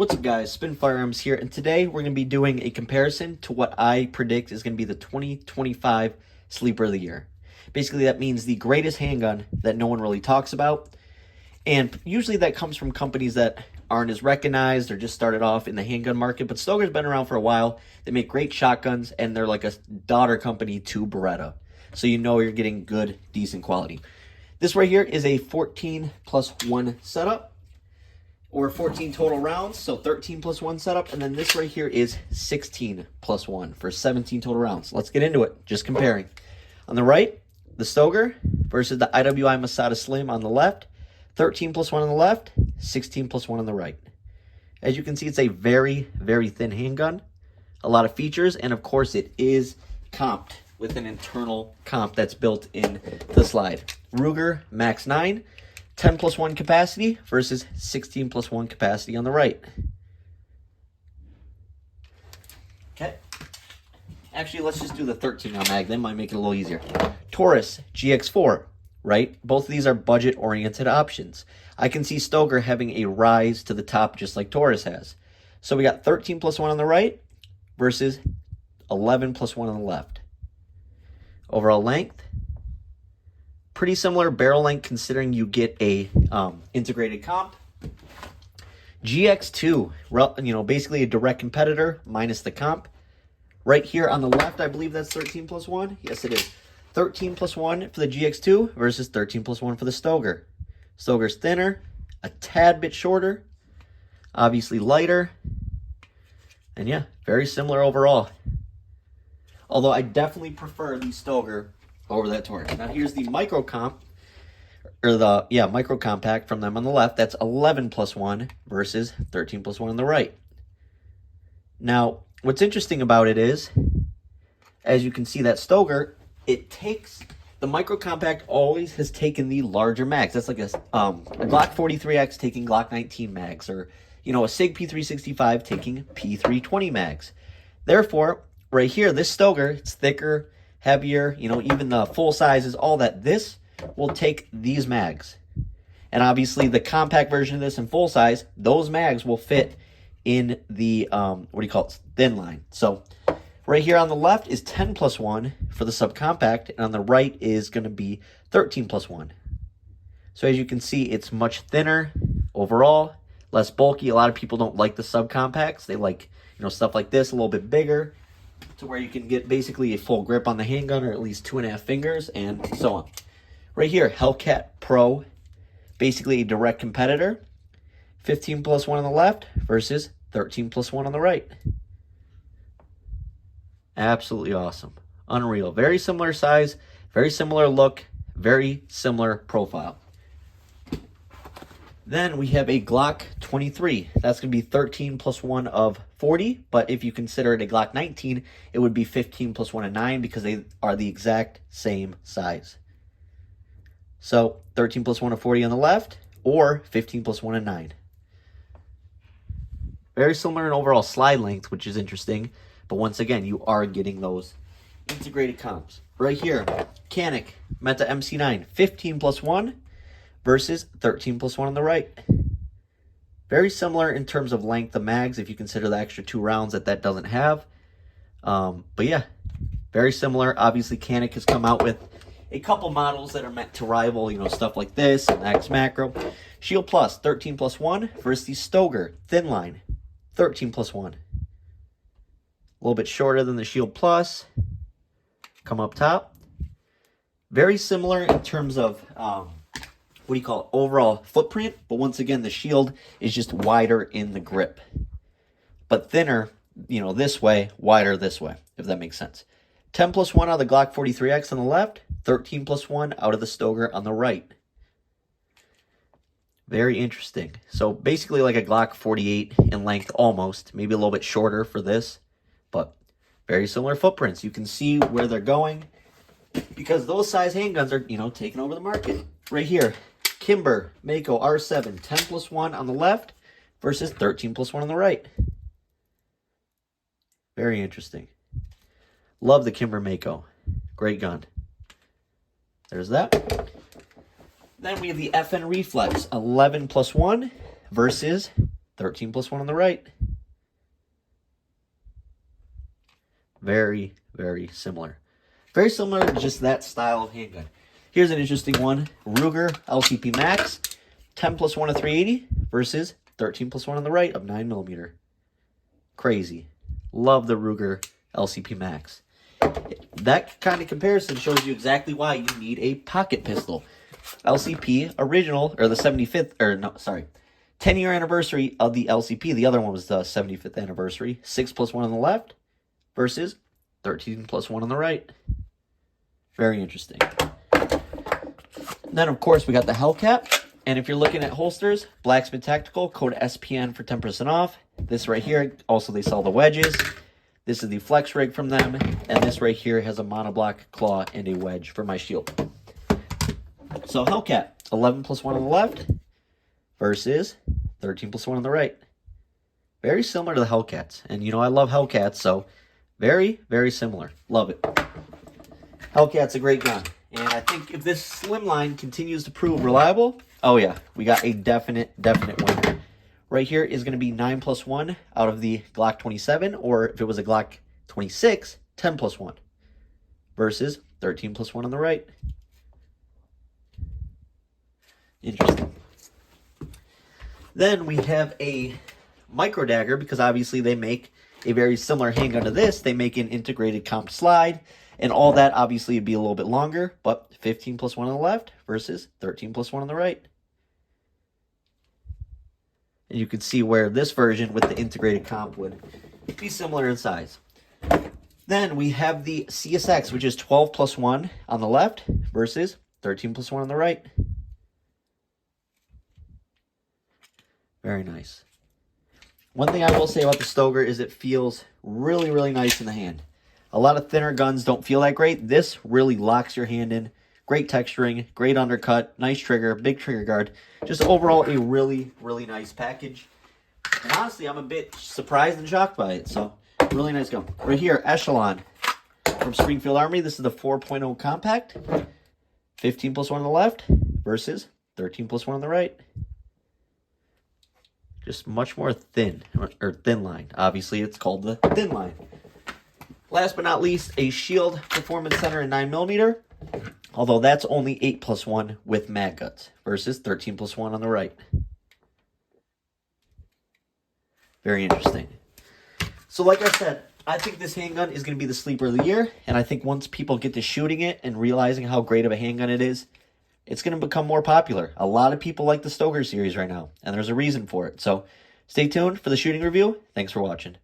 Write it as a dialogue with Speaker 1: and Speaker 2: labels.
Speaker 1: What's up guys, Spin Firearms here, and today we're going to be doing a comparison to what I predict is going to be the 2025 Sleeper of the Year. Basically that means the greatest handgun that no one really talks about, and usually that comes from companies that aren't as recognized or just started off in the handgun market, but Stoeger's been around for a while. They make great shotguns, and they're like a daughter company to Beretta, so you know you're getting good, decent quality. This right here is a 14+1 setup, or 14 total rounds, so 13 plus 1 setup, and then this right here is 16 plus 1 for 17 total rounds. Let's get into it, just comparing. On the right, the Stoeger versus the IWI Masada Slim on the left, 13 plus 1 on the left, 16 plus 1 on the right. As you can see, it's a very, very thin handgun, a lot of features, and of course it is comped with an internal comp that's built in the slide. Ruger Max 9, 10 plus 1 capacity versus 16 plus 1 capacity on the right. Okay. Actually, let's just do the 13 on mag. That might make it a little easier. Taurus GX4, right? Both of these are budget-oriented options. I can see Stoeger having a rise to the top just like Taurus has. So we got 13 plus 1 on the right versus 11 plus 1 on the left. Overall length, pretty similar barrel length considering you get a integrated comp. GX2, basically a direct competitor minus the comp. Right here on the left, I believe that's 13 plus 1. Yes, it is. 13 plus 1 for the GX2 versus 13 plus 1 for the Stoeger. Stoeger's thinner, a tad bit shorter, obviously lighter, and yeah, very similar overall. Although I definitely prefer the Stoeger over that Taurus. Now here's the micro comp, or the micro compact from them on the left. That's 11 plus 1 versus 13 plus 1 on the right. Now what's interesting about it is, as you can see, that Stoeger, it takes the micro compact always has taken the larger mags. That's like a Glock 43X taking Glock 19 mags, or a SIG P365 taking P320 mags. Therefore, right here, this Stoeger, it's thicker, heavier, even the full sizes, all that. This will take these mags. And obviously the compact version of this in full size, those mags will fit in the, thin line. So right here on the left is 10 plus 1 for the subcompact, and on the right is going to be 13 plus 1. So as you can see, it's much thinner overall, less bulky. A lot of people don't like the subcompacts. They like, stuff like this, a little bit bigger, to where you can get basically a full grip on the handgun, or at least 2.5 fingers, and so on. Right here, Hellcat Pro, basically a direct competitor. 15 plus 1 on the left versus 13 plus 1 on the right. Absolutely awesome. Unreal. Very similar size, very similar look, very similar profile. Then we have a Glock 23. That's going to be 13 plus 1 of 40, but if you consider it a Glock 19, it would be 15 plus 1 of 9 because they are the exact same size. So 13 plus 1 of 40 on the left, or 15 plus 1 of 9. Very similar in overall slide length, which is interesting, but once again, you are getting those integrated comps. Right here, Canik Meta MC9, 15 plus 1 versus 13 plus 1 on the right. Very similar in terms of length of mags, if you consider the extra 2 rounds that doesn't have. But yeah, very similar. Obviously, Canik has come out with a couple models that are meant to rival, stuff like this, and Max Macro. Shield Plus, 13 plus 1 versus the Stoeger Thin Line, 13 plus 1. A little bit shorter than the Shield Plus. Come up top. Very similar in terms of overall footprint, but once again, the shield is just wider in the grip, but thinner, this way, wider this way, if that makes sense. 10 plus 1 out of the Glock 43X on the left, 13 plus 1 out of the Stoeger on the right. Very interesting. So basically like a Glock 48 in length almost, maybe a little bit shorter for this, but very similar footprints. You can see where they're going because those size handguns are, taking over the market. Right here, Kimber Mako R7, 10 plus 1 on the left versus 13 plus 1 on the right. Very interesting. Love the Kimber Mako. Great gun. There's that. Then we have the FN Reflex, 11 plus 1 versus 13 plus 1 on the right. Very, very similar. Very similar to just that style of handgun. Here's an interesting one. Ruger LCP Max, 10 plus 1 of 380 versus 13 plus 1 on the right of 9mm. Crazy. Love the Ruger LCP Max. That kind of comparison shows you exactly why you need a pocket pistol. LCP original, or the 75th, or no, sorry, 10-year anniversary of the LCP. The other one was the 75th anniversary. 6 plus 1 on the left versus 13 plus 1 on the right. Very interesting. Then, of course, we got the Hellcat. And if you're looking at holsters, Blacksmith Tactical, code SPN for 10% off. This right here, also they sell the wedges. This is the flex rig from them. And this right here has a monoblock claw and a wedge for my shield. So Hellcat, 11 plus 1 on the left versus 13 plus 1 on the right. Very similar to the Hellcats. And, you know, I love Hellcats, so very, very similar. Love it. Hellcat's a great gun. And I think if this slimline continues to prove reliable, oh yeah, we got a definite winner. Right here is going to be 9 plus 1 out of the Glock 27, or if it was a Glock 26, 10 plus 1 versus 13 plus 1 on the right. Interesting. Then we have a micro dagger, because obviously they make a very similar handgun to this. They make an integrated comp slide, and all that obviously would be a little bit longer, but 15 plus 1 on the left versus 13 plus 1 on the right. And you can see where this version with the integrated comp would be similar in size. Then we have the CSX, which is 12 plus 1 on the left versus 13 plus 1 on the right. Very nice. One thing I will say about the Stoeger is it feels really, really nice in the hand. A lot of thinner guns don't feel that great. This really locks your hand in. Great texturing, great undercut, nice trigger, big trigger guard. Just overall a really, really nice package. And honestly, I'm a bit surprised and shocked by it. So, really nice gun. Right here, Echelon from Springfield Army. This is the 4.0 compact. 15 plus 1 on the left versus 13 plus 1 on the right. Just much more thin, or thin line. Obviously, it's called the thin line. Last but not least, a Shield Performance Center in 9mm. Although that's only 8 plus 1 with mag guts versus 13 plus 1 on the right. Very interesting. So like I said, I think this handgun is going to be the sleeper of the year. And I think once people get to shooting it and realizing how great of a handgun it is, it's going to become more popular. A lot of people like the Stoeger series right now, and there's a reason for it. So stay tuned for the shooting review. Thanks for watching.